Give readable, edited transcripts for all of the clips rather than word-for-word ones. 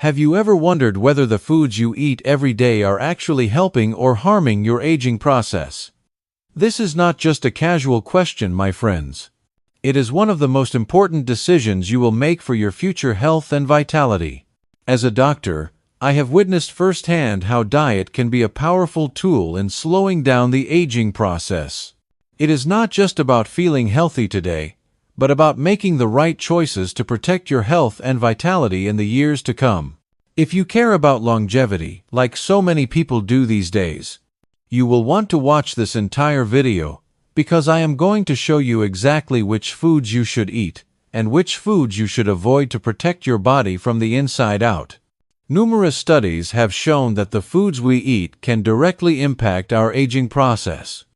Have you ever wondered whether the foods you eat every day are actually helping or harming your aging process? This is not just a casual question, my friends. It is one of the most important decisions you will make for your future health and vitality. As a doctor, I have witnessed firsthand how diet can be a powerful tool in slowing down the aging process. It is not just about feeling healthy today, but about making the right choices to protect your health and vitality in the years to come. If you care about longevity, like so many people do these days, you will want to watch this entire video, because I am going to show you exactly which foods you should eat, and which foods you should avoid to protect your body from the inside out. Numerous studies have shown that the foods we eat can directly impact our aging process.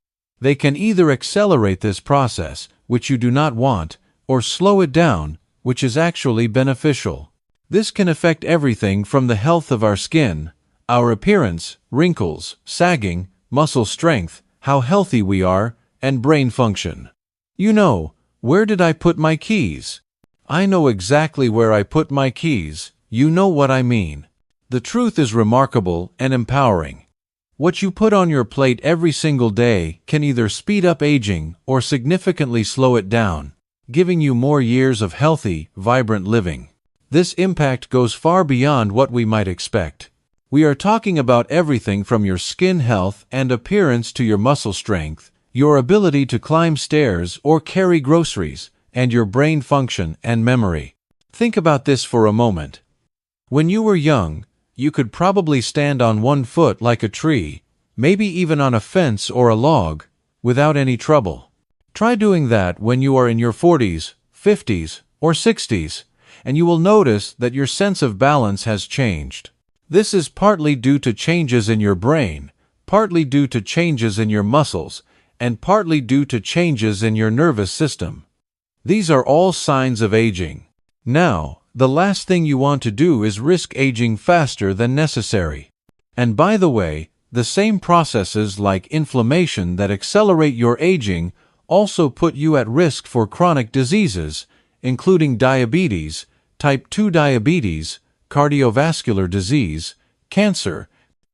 They can either accelerate this process, which you do not want, or slow it down, which is actually beneficial. This can affect everything from the health of our skin, our appearance, wrinkles, sagging, muscle strength, how healthy we are, and brain function. You know, where did I put my keys? I know exactly where I put my keys. You know what I mean. The truth is remarkable and empowering. What you put on your plate every single day can either speed up aging or significantly slow it down, giving you more years of healthy, vibrant living. This impact goes far beyond what we might expect. We are talking about everything from your skin health and appearance to your muscle strength, your ability to climb stairs or carry groceries, and your brain function and memory. Think about this for a moment. When you were young, you could probably stand on one foot like a tree, maybe even on a fence or a log, without any trouble. Try doing that when you are in your 40s, 50s, or 60s, and you will notice that your sense of balance has changed. This is partly due to changes in your brain, partly due to changes in your muscles, and partly due to changes in your nervous system. These are all signs of aging. Now, the last thing you want to do is risk aging faster than necessary. And by the way, the same processes like inflammation that accelerate your aging also put you at risk for chronic diseases, including diabetes, type 2 diabetes, cardiovascular disease, cancer,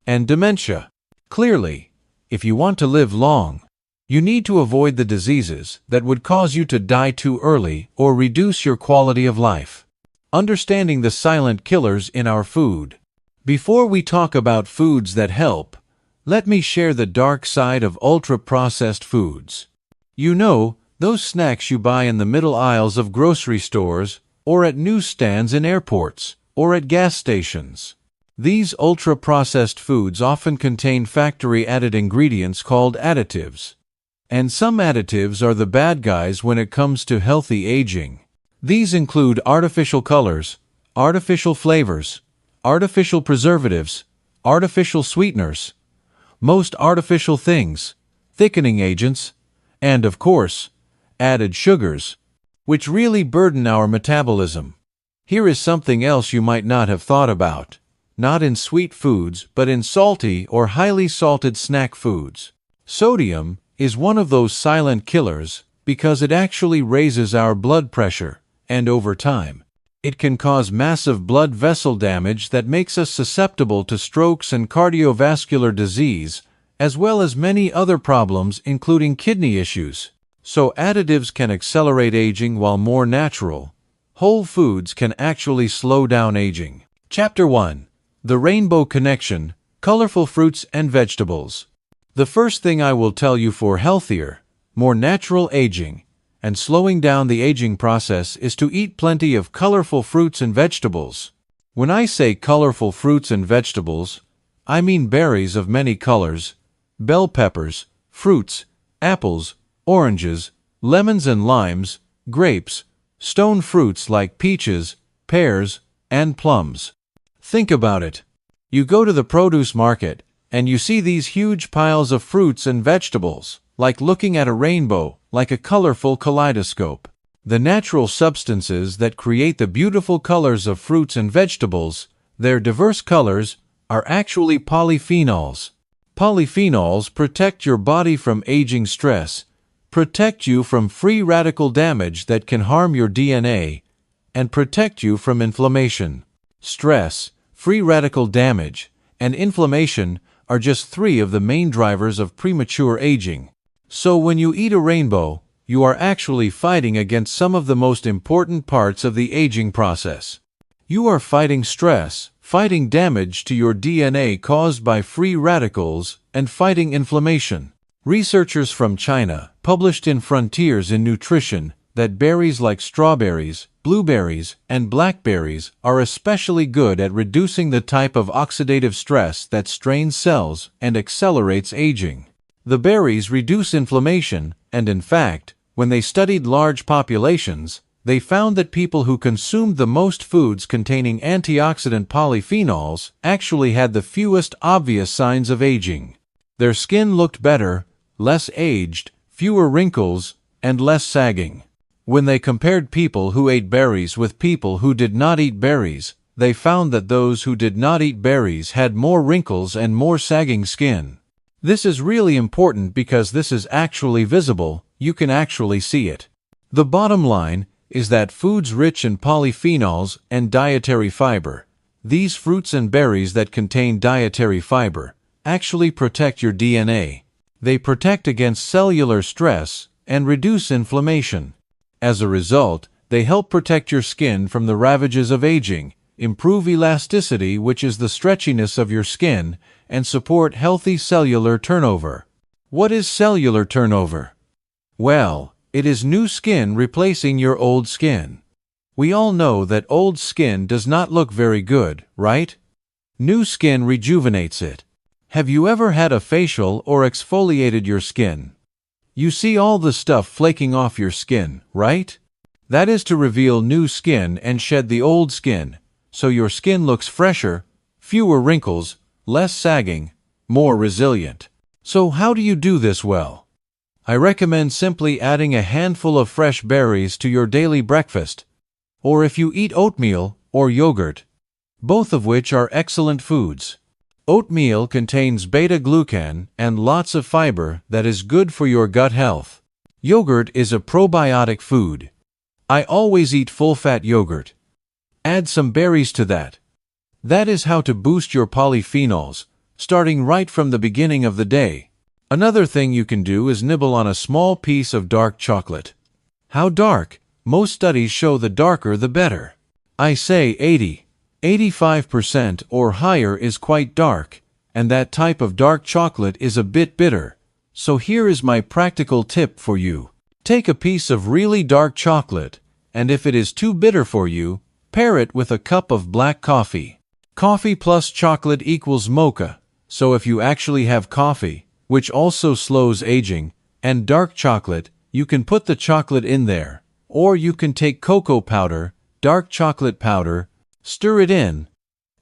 and dementia. Clearly, if you want to live long, you need to avoid the diseases that would cause you to die too early or reduce your quality of life. Understanding the silent killers in our food. Before we talk about foods that help, let me share the dark side of ultra-processed foods. You know, those snacks you buy in the middle aisles of grocery stores, or at newsstands in airports, or at gas stations. These ultra-processed foods often contain factory-added ingredients called additives. And some additives are the bad guys when it comes to healthy aging. These include artificial colors, artificial flavors, artificial preservatives, artificial sweeteners, most artificial things, thickening agents, and of course, added sugars, which really burden our metabolism. Here is something else you might not have thought about. Not in sweet foods, but in salty or highly salted snack foods. Sodium is one of those silent killers because it actually raises our blood pressure, and over time, it can cause massive blood vessel damage that makes us susceptible to strokes and cardiovascular disease, as well as many other problems including kidney issues. So additives can accelerate aging while more natural, whole foods can actually slow down aging. Chapter 1. The Rainbow Connection, Colorful Fruits and Vegetables. The first thing I will tell you for healthier, more natural aging, and slowing down the aging process is to eat plenty of colorful fruits and vegetables. When I say colorful fruits and vegetables, I mean berries of many colors, bell peppers, fruits, apples, oranges, lemons and limes, grapes, stone fruits like peaches, pears, and plums. Think about it. You go to the produce market, and you see these huge piles of fruits and vegetables, like looking at a rainbow, like a colorful kaleidoscope. The natural substances that create the beautiful colors of fruits and vegetables, their diverse colors, are actually polyphenols. Polyphenols protect your body from aging stress, protect you from free radical damage that can harm your DNA, and protect you from inflammation. Stress, free radical damage, and inflammation are just three of the main drivers of premature aging. So when you eat a rainbow, you are actually fighting against some of the most important parts of the aging process. You are fighting stress, fighting damage to your DNA caused by free radicals, and fighting inflammation. Researchers from China published in Frontiers in Nutrition that berries like strawberries, blueberries, and blackberries are especially good at reducing the type of oxidative stress that strains cells and accelerates aging. The berries reduce inflammation, and in fact, when they studied large populations, they found that people who consumed the most foods containing antioxidant polyphenols actually had the fewest obvious signs of aging. Their skin looked better, less aged, fewer wrinkles, and less sagging. When they compared people who ate berries with people who did not eat berries, they found that those who did not eat berries had more wrinkles and more sagging skin. This is really important because this is actually visible, you can actually see it. The bottom line is that foods rich in polyphenols and dietary fiber, these fruits and berries that contain dietary fiber, actually protect your DNA. They protect against cellular stress and reduce inflammation. As a result, they help protect your skin from the ravages of aging, improve elasticity, which is the stretchiness of your skin, and support healthy cellular turnover. What is cellular turnover? Well, it is new skin replacing your old skin. We all know that old skin does not look very good, right? New skin rejuvenates it. Have you ever had a facial or exfoliated your skin? You see all the stuff flaking off your skin, right? That is to reveal new skin and shed the old skin, so your skin looks fresher, fewer wrinkles, less sagging, more resilient. So how do you do this well? I recommend simply adding a handful of fresh berries to your daily breakfast, or if you eat oatmeal or yogurt, both of which are excellent foods. Oatmeal contains beta-glucan and lots of fiber that is good for your gut health. Yogurt is a probiotic food. I always eat full-fat yogurt. Add some berries to that. That is how to boost your polyphenols, starting right from the beginning of the day. Another thing you can do is nibble on a small piece of dark chocolate. How dark? Most studies show the darker the better. I say 85% or higher is quite dark, and that type of dark chocolate is a bit bitter. So here is my practical tip for you. Take a piece of really dark chocolate, and if it is too bitter for you, pair it with a cup of black coffee. Coffee plus chocolate equals mocha, so if you actually have coffee, which also slows aging, and dark chocolate, you can put the chocolate in there. Or you can take cocoa powder, dark chocolate powder, stir it in,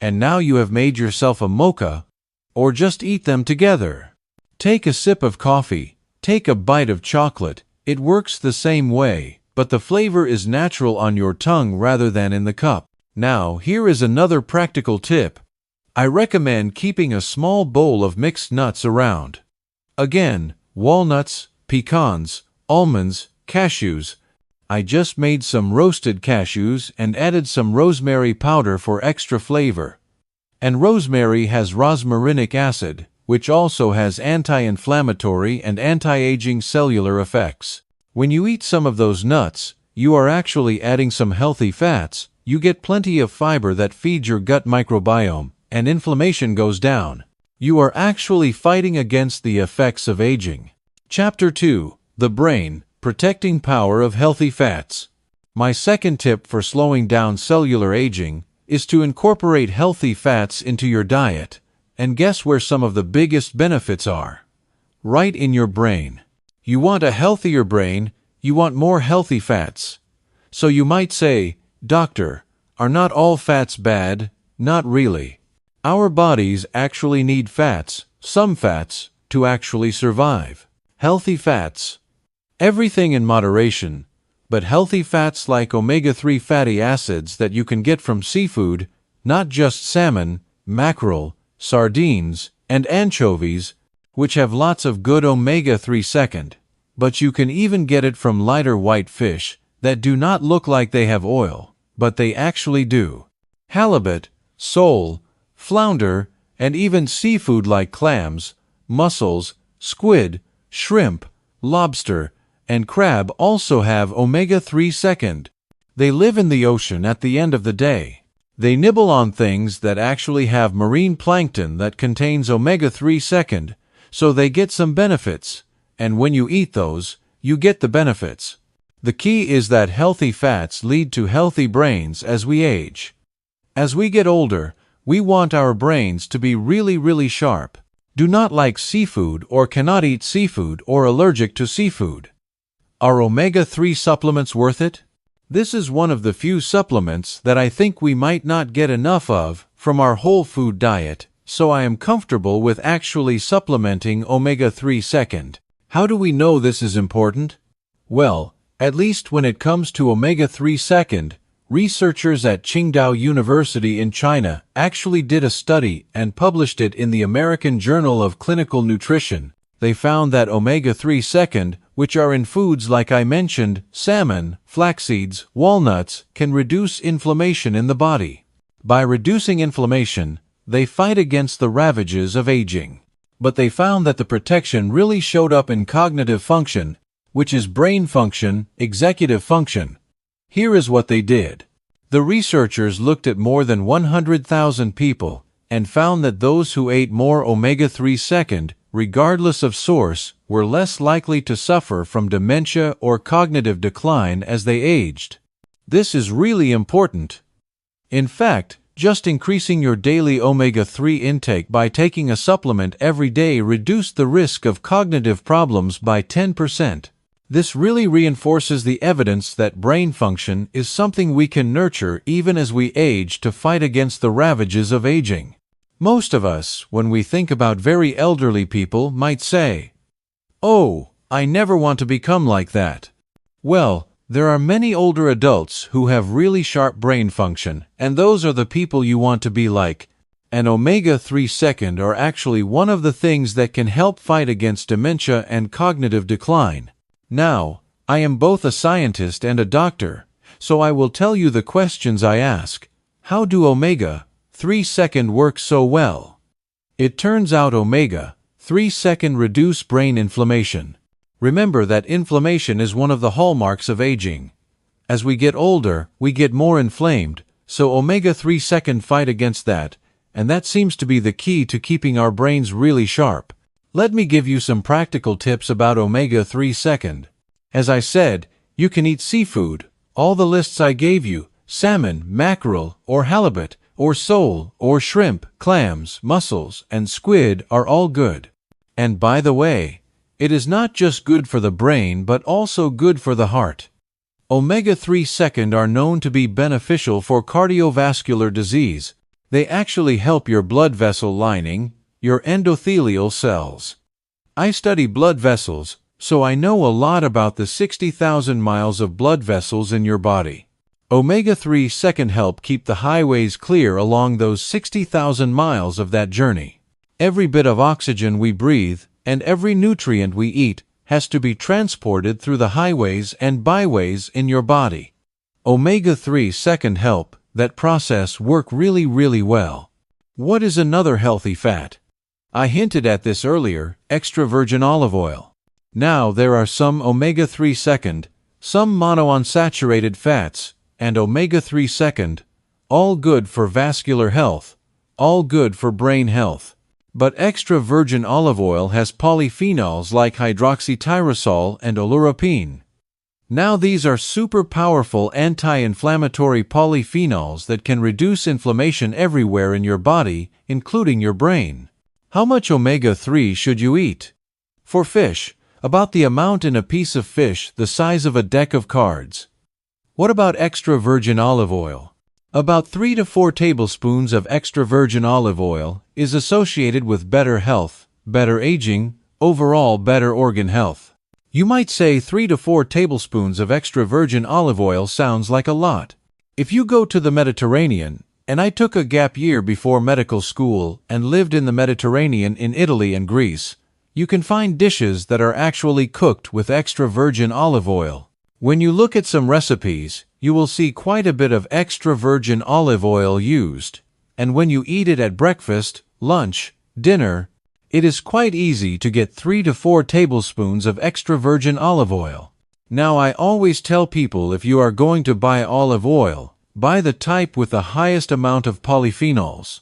and now you have made yourself a mocha, or just eat them together. Take a sip of coffee, take a bite of chocolate, it works the same way, but the flavor is natural on your tongue rather than in the cup. Now, here is another practical tip. I recommend keeping a small bowl of mixed nuts around. Again, walnuts, pecans, almonds, cashews. I just made some roasted cashews and added some rosemary powder for extra flavor. And rosemary has rosmarinic acid, which also has anti-inflammatory and anti-aging cellular effects. When you eat some of those nuts, you are actually adding some healthy fats, you get plenty of fiber that feeds your gut microbiome, and inflammation goes down. You are actually fighting against the effects of aging. Chapter 2. The Brain, Protecting Power of Healthy Fats. My second tip for slowing down cellular aging is to incorporate healthy fats into your diet. And guess where some of the biggest benefits are? Right in your brain. You want a healthier brain, you want more healthy fats. So you might say, Doctor, are not all fats bad? Not really. Our bodies actually need fats, some fats, to actually survive. Healthy fats. Everything in moderation, but healthy fats like omega-3 fatty acids that you can get from seafood, not just salmon, mackerel, sardines, and anchovies, which have lots of good omega-3 second, but you can even get it from lighter white fish that do not look like they have oil, but they actually do. Halibut, sole, flounder, and even seafood like clams, mussels, squid, shrimp, lobster, and crab also have omega-3 second. They live in the ocean at the end of the day. They nibble on things that actually have marine plankton that contains omega-3 second, so they get some benefits, and when you eat those, you get the benefits. The key is that healthy fats lead to healthy brains as we age. As we get older, we want our brains to be really sharp. Do not like seafood or cannot eat seafood or allergic to seafood. Are omega-3 supplements worth it? This is one of the few supplements that I think we might not get enough of from our whole food diet, so I am comfortable with actually supplementing omega-3 second. How do we know this is important? Well, at least when it comes to omega-3 second, researchers at Qingdao University in China actually did a study and published it in the American Journal of Clinical Nutrition. They found that omega-3 second, which are in foods like I mentioned, salmon, flax seeds, walnuts, can reduce inflammation in the body. By reducing inflammation, they fight against the ravages of aging. But they found that the protection really showed up in cognitive function, which is brain function, executive function. Here is what they did. The researchers looked at more than 100,000 people and found that those who ate more omega-3 second, regardless of source, were less likely to suffer from dementia or cognitive decline as they aged. This is really important. In fact, just increasing your daily omega-3 intake by taking a supplement every day reduced the risk of cognitive problems by 10%. This really reinforces the evidence that brain function is something we can nurture even as we age to fight against the ravages of aging. Most of us, when we think about very elderly people, might say, "Oh, I never want to become like that." Well, there are many older adults who have really sharp brain function, and those are the people you want to be like. And omega-3 second are actually one of the things that can help fight against dementia and cognitive decline. Now, I am both a scientist and a doctor, so I will tell you the questions I ask. How do omega-3 second work so well? It turns out omega-3 second reduce brain inflammation. Remember that inflammation is one of the hallmarks of aging. As we get older, we get more inflamed, so omega-3 second fight against that, and that seems to be the key to keeping our brains really sharp. Let me give you some practical tips about omega-3 second. As I said, you can eat seafood, all the lists I gave you, salmon, mackerel, or halibut, or sole, or shrimp, clams, mussels, and squid are all good. And by the way, it is not just good for the brain but also good for the heart. Omega-3 second are known to be beneficial for cardiovascular disease. They actually help your blood vessel lining, your endothelial cells. I study blood vessels, so I know a lot about the 60,000 miles of blood vessels in your body. Omega-3 second help keep the highways clear along those 60,000 miles of that journey. Every bit of oxygen we breathe and every nutrient we eat has to be transported through the highways and byways in your body. Omega-3 second help that process work really well. What is another healthy fat? I hinted at this earlier, extra virgin olive oil. Now there are some omega-3 second, some monounsaturated fats, and omega-3 second, all good for vascular health, all good for brain health. But extra virgin olive oil has polyphenols like hydroxytyrosol and oleuropein. Now these are super powerful anti-inflammatory polyphenols that can reduce inflammation everywhere in your body, including your brain. How much omega-3 should you eat? For fish, about the amount in a piece of fish the size of a deck of cards. What about extra virgin olive oil? About 3 to 4 tablespoons of extra virgin olive oil is associated with better health, better aging, overall better organ health. You might say 3 to 4 tablespoons of extra virgin olive oil sounds like a lot. If you go to the Mediterranean, and I took a gap year before medical school and lived in the Mediterranean in Italy and Greece, you can find dishes that are actually cooked with extra virgin olive oil. When you look at some recipes, you will see quite a bit of extra virgin olive oil used. and when you eat it at breakfast, lunch, dinner, it is quite easy to get 3 to 4 tablespoons of extra virgin olive oil. Now, I always tell people, if you are going to buy olive oil, buy the type with the highest amount of polyphenols.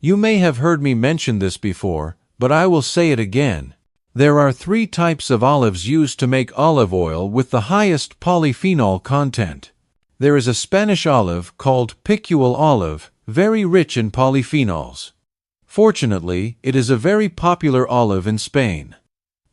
You may have heard me mention this before, but I will say it again. There are 3 types of olives used to make olive oil with the highest polyphenol content. There is a Spanish olive called picual olive, very rich in polyphenols. Fortunately, it is a very popular olive in Spain.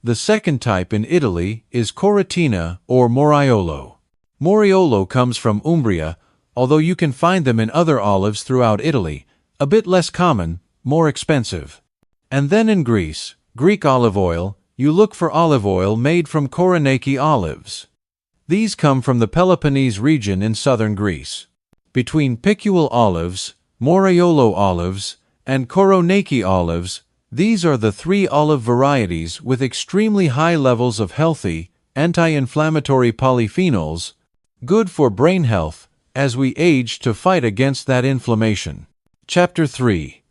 The second type in Italy is Coritina or Moriolo. Moriolo comes from Umbria, although you can find them in other olives throughout Italy, a bit less common, more expensive. And then in Greece, Greek olive oil, you look for olive oil made from Koroneiki olives. These come from the Peloponnese region in southern Greece. Between picual olives, Moriolo olives, and Koroneiki olives, these are the 3 olive varieties with extremely high levels of healthy, anti-inflammatory polyphenols, good for brain health, as we age to fight against that inflammation. Chapter 3.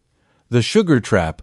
The Sugar Trap: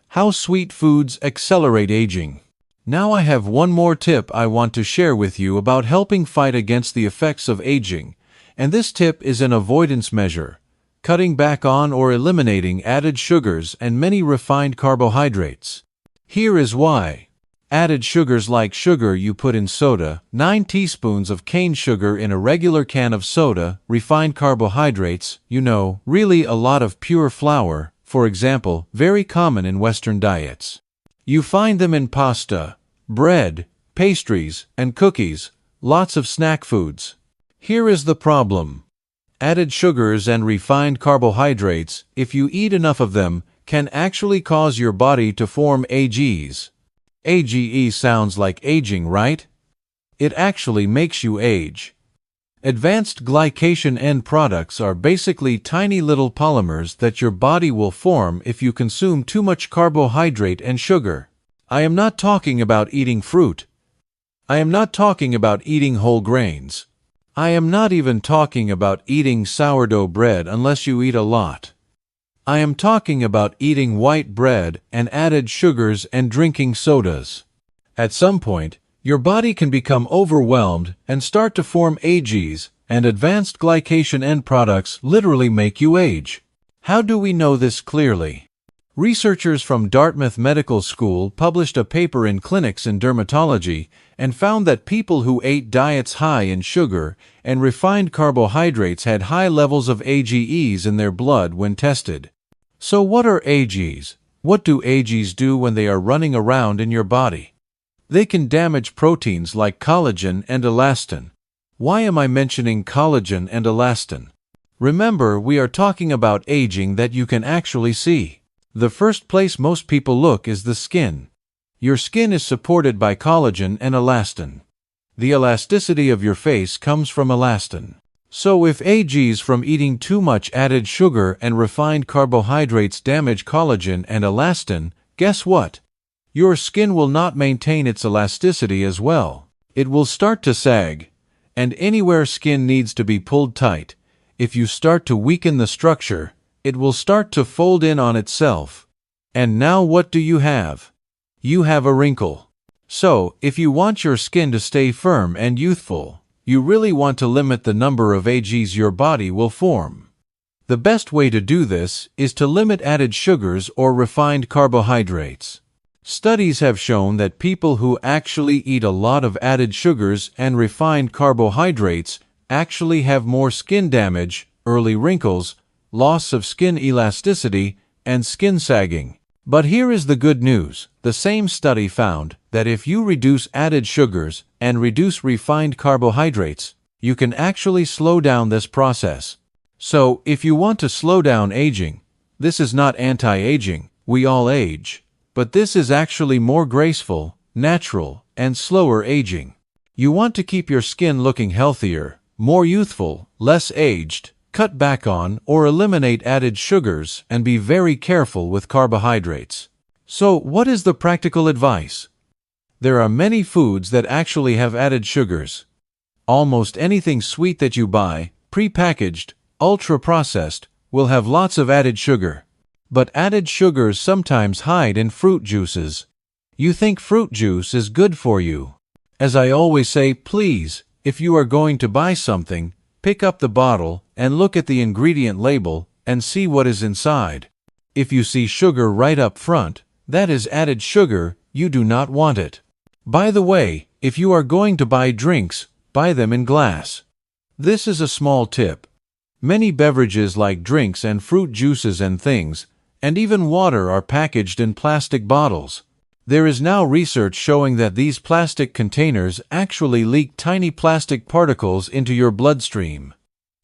How Sweet Foods Accelerate Aging. Now I have one more tip I want to share with you about helping fight against the effects of aging, and this tip is an avoidance measure: cutting back on or eliminating added sugars and many refined carbohydrates. Here is why. Added sugars like sugar you put in soda, 9 teaspoons of cane sugar in a regular can of soda, refined carbohydrates, really a lot of pure flour, for example, very common in Western diets. You find them in pasta, bread, pastries, and cookies, lots of snack foods. Here is the problem. Added sugars and refined carbohydrates, if you eat enough of them, can actually cause your body to form AGEs. AGE sounds like aging, right? It actually makes you age. Advanced glycation end products are basically tiny little polymers that your body will form if you consume too much carbohydrate and sugar. I am not talking about eating fruit. I am not talking about eating whole grains. I am not even talking about eating sourdough bread unless you eat a lot. I am talking about eating white bread and added sugars and drinking sodas. At some point, your body can become overwhelmed and start to form AGEs, and advanced glycation end products literally make you age. How do we know this clearly? Researchers from Dartmouth Medical School published a paper in Clinics in Dermatology and found that people who ate diets high in sugar and refined carbohydrates had high levels of AGEs in their blood when tested. So what are AGEs? What do AGEs do when they are running around in your body? They can damage proteins like collagen and elastin. Why am I mentioning collagen and elastin? Remember, we are talking about aging that you can actually see. The first place most people look is the skin. Your skin is supported by collagen and elastin. The elasticity of your face comes from elastin. So if AGEs from eating too much added sugar and refined carbohydrates damage collagen and elastin, guess what? Your skin will not maintain its elasticity as well. It will start to sag. And anywhere skin needs to be pulled tight, if you start to weaken the structure, it will start to fold in on itself. And now what do you have? You have a wrinkle. So, if you want your skin to stay firm and youthful, you really want to limit the number of AGEs your body will form. The best way to do this is to limit added sugars or refined carbohydrates. Studies have shown that people who actually eat a lot of added sugars and refined carbohydrates actually have more skin damage, early wrinkles, loss of skin elasticity, and skin sagging. But here is the good news. The same study found that if you reduce added sugars and reduce refined carbohydrates, you can actually slow down this process. So, if you want to slow down aging, this is not anti-aging, we all age. But this is actually more graceful, natural, and slower aging. You want to keep your skin looking healthier, more youthful, less aged. Cut back on or eliminate added sugars and be very careful with carbohydrates. So, what is the practical advice? There are many foods that actually have added sugars. Almost anything sweet that you buy, pre-packaged, ultra-processed, will have lots of added sugar. But added sugars sometimes hide in fruit juices. You think fruit juice is good for you. As I always say, please, if you are going to buy something, pick up the bottle and look at the ingredient label and see what is inside. If you see sugar right up front, that is added sugar. You do not want it. By the way, if you are going to buy drinks, buy them in glass. This is a small tip. Many beverages like drinks and fruit juices and things, and even water are packaged in plastic bottles. There is now research showing that these plastic containers actually leak tiny plastic particles into your bloodstream.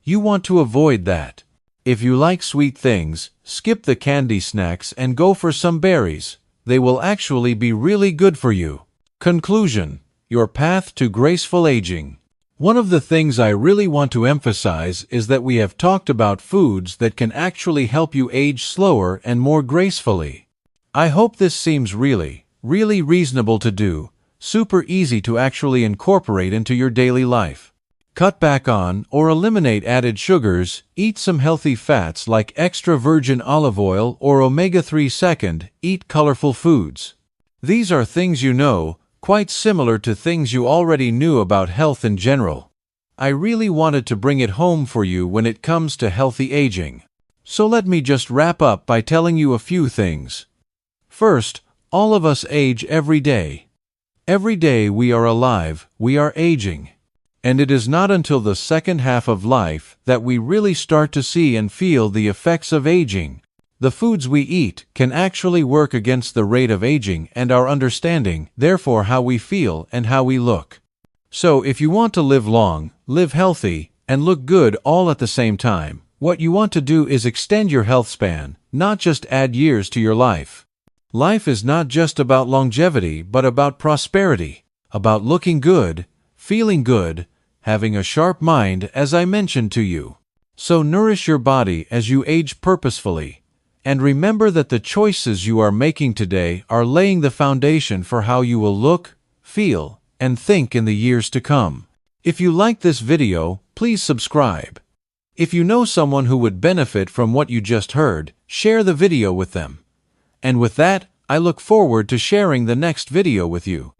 You want to avoid that. If you like sweet things, skip the candy snacks and go for some berries. They will actually be really good for you. Conclusion: your path to graceful aging. One of the things I really want to emphasize is that we have talked about foods that can actually help you age slower and more gracefully. I hope this seems really reasonable to do, super easy to actually incorporate into your daily life. Cut back on or eliminate added sugars, eat some healthy fats like extra virgin olive oil or omega-3. Second, eat colorful foods. These are things you know, quite similar to things you already knew about health in general. I really wanted to bring it home for you when it comes to healthy aging. So let me just wrap up by telling you a few things. First, all of us age every day. Every day we are alive, we are aging. And it is not until the second half of life that we really start to see and feel the effects of aging. The foods we eat can actually work against the rate of aging and our understanding, therefore how we feel and how we look. So if you want to live long, live healthy, and look good all at the same time, what you want to do is extend your health span, not just add years to your life. Life is not just about longevity but about prosperity, about looking good, feeling good, having a sharp mind, as I mentioned to you. So nourish your body as you age purposefully. And remember that the choices you are making today are laying the foundation for how you will look, feel, and think in the years to come. If you like this video, please subscribe. If you know someone who would benefit from what you just heard, share the video with them. And with that, I look forward to sharing the next video with you.